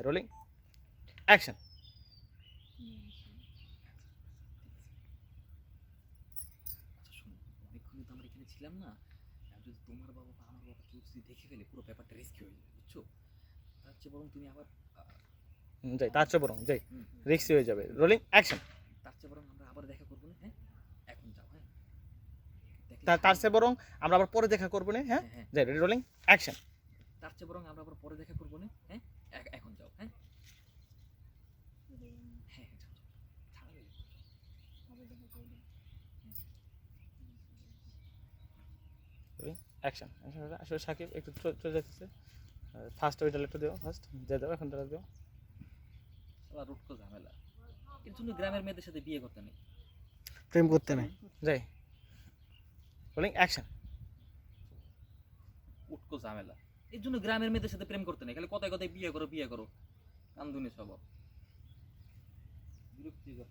Rolling action. আচ্ছা শোনো, অনেকক্ষণই তো আমরা এখানে ছিলাম না, যদি তোমার বাবা বা আমার বাবা কেউ যদি দেখে ফেলে পুরো ব্যাপারটা রিস্কি হয়ে যাবে, বুঝছো? তার চেয়ে বরং তুমি আবার যাই, তার চেয়ে বরং যাই, হুম, রিক্সি হয়ে যাবে। Rolling action. তার চেয়ে বরং আমরা আবার দেখা করবো না, হ্যাঁ? এখন যাও, হ্যাঁ? দেখলে তার চেয়ে বরং আমরা আবার পরে দেখা করবো না, হ্যাঁ? হ্যাঁ হ্যাঁ, যাই, রোলিং অ্যাকশন। তার চেয়ে বরং আমরা আবার পরে দেখা করবো না, হ্যাঁ? এখন যাও, হ্যাঁ? হ্যাঁ হ্যাঁ, যাও যাও, ছাড়াবে। Rolling action. আসলে সাকিব একটু চলে যাচ্ছে, ফার্স্ট ওইটা একটু দিও, ফার্স্ট দিয়ে দাও, এখন তারা দিও। শালা রুটকো ঝামেলা, এর জন্য গ্রামের মেয়েদের সাথে বিয়ে করতে নেই। প্রেম করতে নাই। যাই, রোলিং অ্যাকশন। উটকো ঝামেলা, এর জন্য গ্রামের মেয়েদের সাথে প্রেম করতে নেই, খালি কথায় কথায় বিয়ে করো বিয়ে করো, কান্দুনি স্বভাব, বিরক্তিকর।